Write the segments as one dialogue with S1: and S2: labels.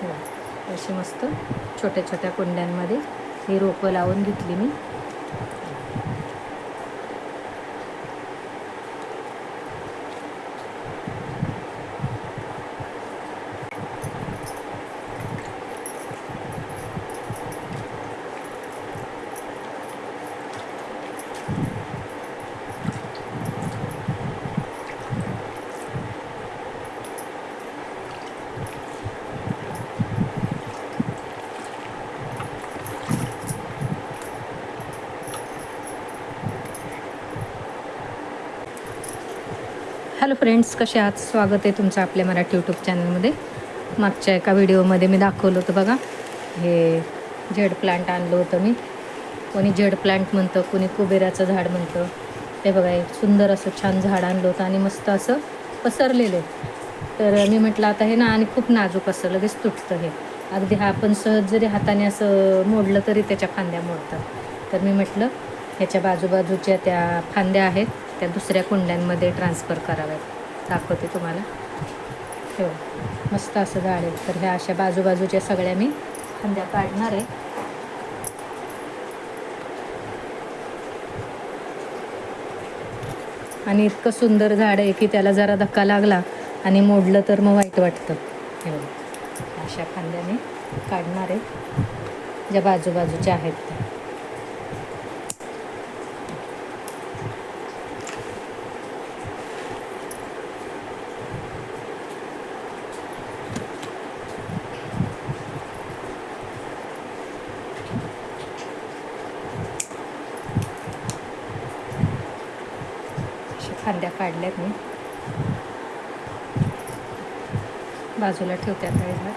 S1: अशी मस्त छोट्या छोट्या कुंड्यांमध्ये ही रोपं लावून घेतली मी. हॅलो फ्रेंड्स, कसे आहात? स्वागत आहे तुमचं आपल्या मराठी यूट्यूब चॅनलमध्ये. मागच्या एका व्हिडिओमध्ये मी दाखवलं होतं बघा, हे झेड प्लांट आणलं होतं मी. कोणी झेड प्लांट म्हणतं, कोणी कुबेराचं झाड म्हणतं. हे बघा, एक सुंदर असं छान झाड आणलं होतं आणि मस्त असं पसरलेलं आहे. तर मी म्हटलं आता हे ना, आणि खूप नाजूक असं लगेच तुटतं हे. अगदी हा आपण सहज जरी हाताने असं मोडलं तरी त्याच्या फांद्या मोडतात. तर मी म्हटलं ह्याच्या बाजूबाजूच्या त्या फांद्या आहेत त्या दुसऱ्या कुंड्यांमध्ये ट्रान्सफर कराव्यात. दाखवते तुम्हाला. हो, मस्त असं झाड आहे. तर ह्या अशा बाजूबाजूच्या सगळ्या मी फांद्या काढणार आहे. आणि इतकं सुंदर झाड आहे की त्याला जरा धक्का लागला आणि मोडलं तर मग वाईट वाटतं. हे बघा, अशा फांद्या मी काढणार आहे ज्या बाजूबाजूच्या आहेत त्या. फांद्या काढल्यात मी, बाजूला ठेवते आता ह्याला.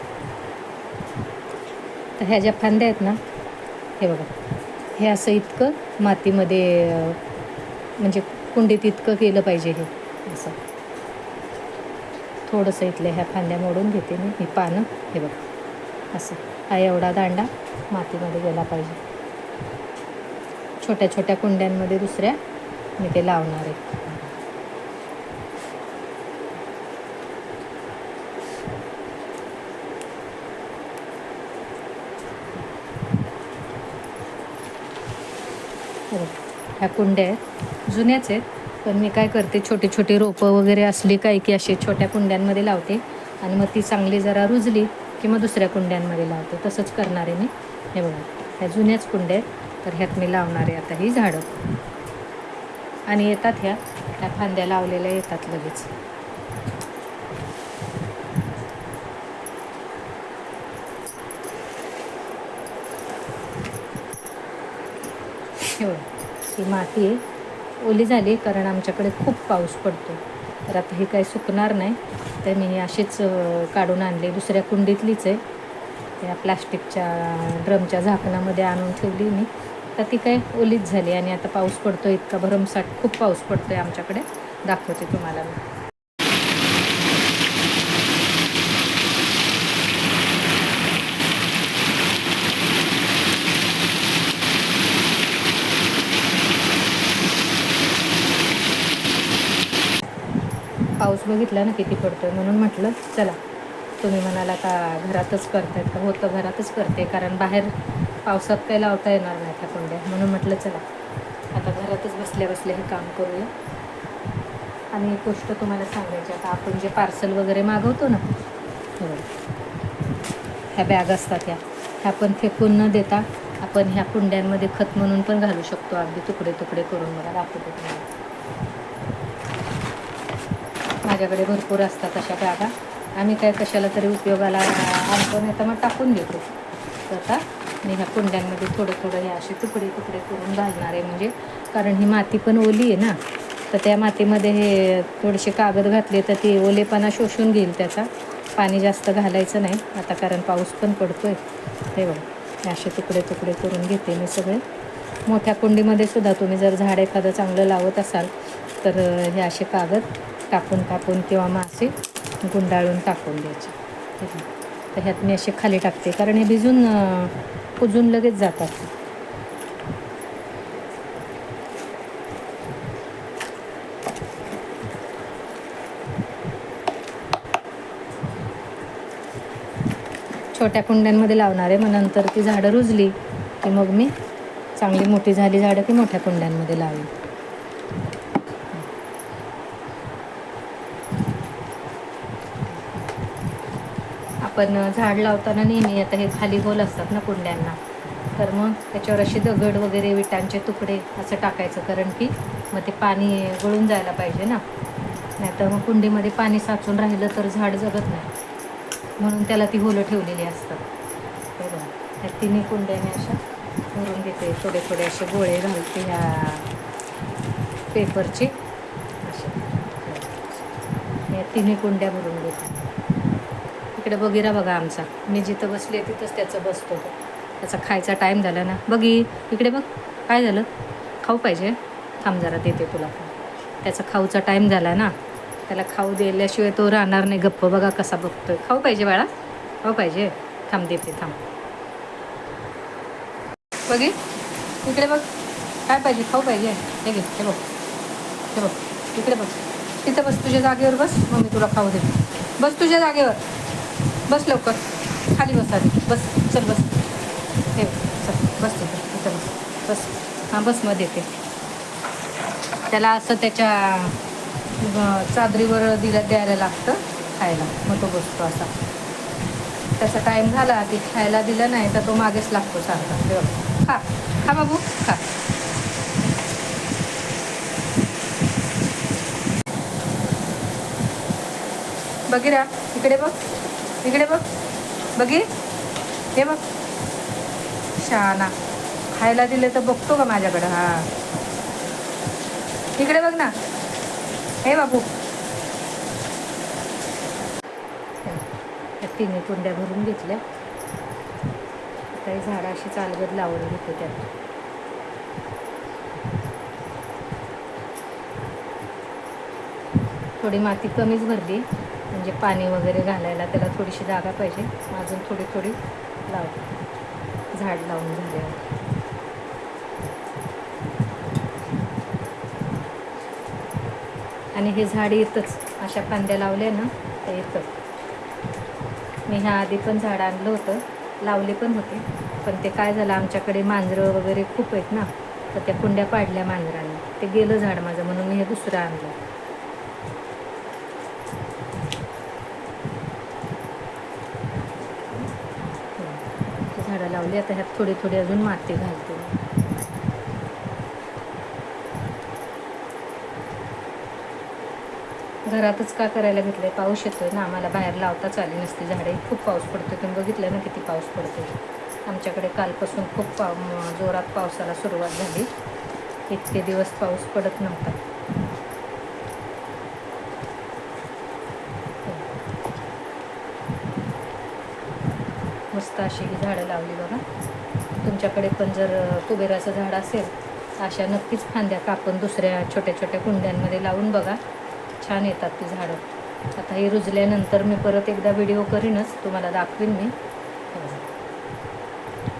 S1: तर ह्या ज्या फांद्या आहेत ना, हे बघा, हे असं इतकं मातीमध्ये म्हणजे कुंडीत इतकं केलं पाहिजे. हे असं थोडंसं इथल्या ह्या फांद्या मोडून घेते मी. ही पानं हे बघा, असं हा एवढा दांडा मातीमध्ये गेला पाहिजे. छोट्या छोट्या कुंड्यांमध्ये दुसऱ्या मी ते लावणार आहे. ह्या कुंड्या आहेत, जुन्याच आहेत, पण मी काय करते, छोटी छोटी रोपं वगैरे असली काही की अशी छोट्या कुंड्यांमध्ये लावते आणि मग ती चांगली जरा रुजली की मग दुसऱ्या कुंड्यांमध्ये लावते. तसंच करणार आहे मी. हे बघा, ह्या जुन्याच कुंड्या आहेत, तर ह्यात मी लावणार आहे आता ही झाडं. आणि येतात ह्या फांद्या लावलेल्या येतात लगेच. हो, ही माती आहे, ओली झाली कारण आमच्याकडे खूप पाऊस पडतो. तर आता ही काही सुकणार नाही, तर मी ही अशीच काढून आणली. दुसऱ्या कुंडीतलीच आहे, त्या प्लास्टिकच्या ड्रमच्या झाकणामध्ये आणून ठेवली मी. तर ती काय ओलीच झाली आणि आता पाऊस पडतो, इतका भरमसाठ खूप पाऊस पडतो आहे आमच्याकडे. दाखवते तुम्हाला मी. पाऊस बघितला ना किती पडतोय, म्हणून म्हटलं चला, तुम्ही म्हणाला का घरातच करतायत का? होतं, घरातच करते, कारण बाहेर पावसात काही लावता येणार नाही त्या कुंड्या. म्हणून म्हटलं चला आता घरातच बसल्या बसल्या हे काम करूया. आणि एक गोष्ट तुम्हाला सांगायची, आता आपण जे पार्सल वगैरे मागवतो ना, ह्या बॅग असतात ह्या पण फेकून न देता आपण ह्या कुंड्यांमध्ये खत म्हणून पण घालू शकतो. अगदी तुकडे तुकडे करून. मला दाखवते तुम्हाला. माझ्याकडे भरपूर असतात अशा बॅगा. आम्ही काय कशाला तरी उपयोगाला आणतो, नाही तर मग टाकून देतो. तर आता मी ह्या कुंड्यांमध्ये थोडं थोडं हे असे तुकडे तुकडे करून घालणार आहे. म्हणजे कारण ही माती पण ओली आहे ना, तर त्या मातीमध्ये हे थोडेसे कागद घातले तर ती ओलेपणा शोषून घेईल त्याचा. पाणी जास्त घालायचं नाही आता, कारण पाऊस पण पडतो आहे. हे बघा, हे असे तुकडे तुकडे करून घेते मी सगळे. मोठ्या कुंडीमध्ये सुद्धा तुम्ही जर झाड एखादं चांगलं लावत असाल तर हे असे कागद कापून किंवा मासे गुंडाळून टाकून द्यायचे. तर ह्यात मी असे खाली टाकते, कारण हे भिजून कुजून लगेच जातात. छोट्या कुंड्यांमध्ये लावणार आहे. मग नंतर ती झाडं रुजली की मग मी चांगली मोठी झाली झाडं की मोठ्या कुंड्यांमध्ये लावेन. आपण झाड लावताना नेहमी आता हे खाली होल असतात ना कुंड्यांना, तर मग त्याच्यावर असे दगड वगैरे विटांचे तुकडे असं टाकायचं, कारण की मग ते पाणी गळून जायला पाहिजे ना, नाहीतर मग कुंडीमध्ये पाणी साचून राहिलं तर झाड जगत नाही, म्हणून त्याला ती होलं ठेवलेली असतात. हे बघा, ह्या तिन्ही कुंड्या मी अशा भरून घेते, थोडे थोडे असे गोळे घालते ह्या पेपरचे असे. या तिन्ही कुंड्या भरून घेते. इकडे बघिरा बघा आमचा, मी जिथं बसले तिथंच त्याचं बसतो. त्याचा खायचा टाईम झाला ना. बघी इकडे बघ, काय झालं, खाऊ पाहिजे, थांब जरा देते तुला. त्याचा खाऊचा टाईम झाला ना, त्याला खाऊ दिल्याशिवाय तो राहणार नाही गप्प. बघा कसा बघतोय. खाऊ पाहिजे बाळा, खाऊ पाहिजे, थांब देते, थांब. बघी इकडे बघ, काय पाहिजे, खाऊ पाहिजे, हे घे, हे बघ, हे बघ, इकडे बघ, तिथं बस, तुझ्या जागेवर बस, मग मी तुला खाऊ देते. बस तुझ्या जागेवर, बस लवकर, खाली बस आधी, बस, चल बस, हे चल बस तिथं बस, बस, हां बस, मग देते. त्याला असं त्याच्या चादरीवर द्यायला लागतं खायला, मग तो बसतो असा. त्याचा टाईम झाला की खायला दिलं नाही तर तो मागेच लागतो सारखा. खा, खा बाबू, खा. बघिरा इकडे बघ, इकडे बघ, बघी, हे बघ, शहाणा. खायला दिले तर बघतो का माझ्याकडं. हा इकडे बघ ना, हे बाबू. तिन्ही कुंड्या भरून घेतल्या. काही झाडं अशी चालगत लावून घेतो त्यात. थोडी माती कमीच भरली, म्हणजे पाणी वगैरे घालायला त्याला थोडीशी जागा पाहिजे. अजून थोडी थोडी लावते झाड लावून झाल्यावर. आणि हे झाड येतच, अशा फांद्या लावल्या ना तर येतं. मी ह्या आधी पण झाड आणलं होतं, लावले पण होते, पण ते काय झालं, आमच्याकडे मांजरं वगैरे खूप आहेत ना, तर त्या कुंड्या पाडल्या मांजरांनी, ते गेलं झाड माझं, म्हणून मी हे दुसरं आणलं. झाडं लावली. आता ह्यात थोडी थोडी अजून माती घालते. घरातच का करायला घेतलंय, पाऊस येतोय ना, आम्हाला बाहेर लावताच आली नसती झाडे. खूप पाऊस पडतोय, तुम्ही बघितलं ना किती पाऊस पडतोय. आमच्याकडे कालपासून खूप जोरात पावसाला सुरुवात झाली. इतके दिवस पाऊस पडत नव्हता. मस्त अशी ही झाडं लावली बघा. तुमच्याकडे पण जर कुबेराचं झाड असेल, अशा नक्कीच फांद्या कापून दुसऱ्या छोट्या छोट्या कुंड्यांमध्ये लावून बघा, छान येतात ती झाडं. आता हे रुजल्यानंतर मी परत एकदा व्हिडिओ करीनच, तुम्हाला दाखवीन मी.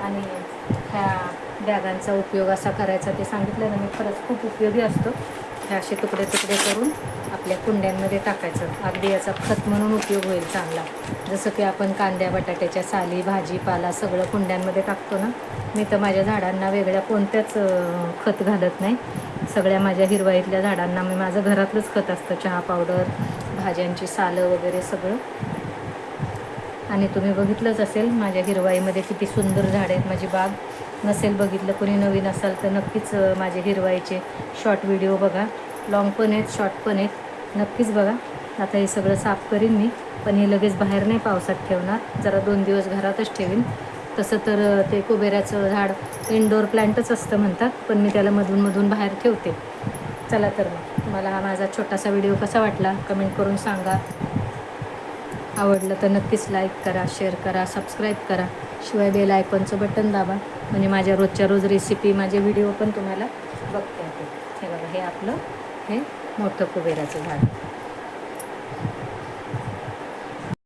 S1: आणि ह्या बॅगांचा उपयोग असा करायचा ते सांगितलं ना मी, खरंच खूप उपयोगी असतो. हे असे तुकडे तुकडे करून आपल्या कुंड्यांमध्ये टाकायचं, अगदी याचा खत म्हणून उपयोग होईल चांगला. जसं की आपण कांद्या बटाट्याच्या साली, भाजीपाला सगळं कुंड्यांमध्ये टाकतो ना, मी तर माझ्या झाडांना वेगळ्या कोणत्याच खत घालत नाही. सगळ्या माझ्या हिरवाईतल्या झाडांना मी माझं घरातलंच खत असतं, चहा पावडर, भाज्यांची सालं वगैरे सगळं. आणि तुम्ही बघितलंच असेल माझ्या हिरवाईमध्ये किती सुंदर झाडं आहेत. माझी बाग नसेल बघितलं, कोणी नवीन असाल तर नक्कीच माझे हिरवाईचे शॉर्ट व्हिडिओ बघा. लॉंग पण आहेत, शॉर्ट पण आहेत, नक्कीच बघा. आता हे सगळं साफ करीन मी, पण हे लगेच बाहेर नाही पावसात ठेवणार, जरा 2 दिवस घरातच ठेवीन. तसं तर ते कुबेराचं झाड इनडोअर प्लांटच असतं म्हणतात, पण मी त्याला मधून बाहेर ठेवते. चला तर मग, तुम्हाला हा माझा छोटासा व्हिडिओ कसा वाटला कमेंट करून सांगा. आवडलं तर नक्कीच लाईक करा, शेअर करा, सबस्क्राईब करा. शिवाय बेल आयकॉनचं बटन दाबा, म्हणजे माझ्या रोजच्या रोज रेसिपी, माझे व्हिडिओ पण तुम्हाला बघता येतील. हे बघा, हे आपलं हे मोठं कुबेराचं झाड.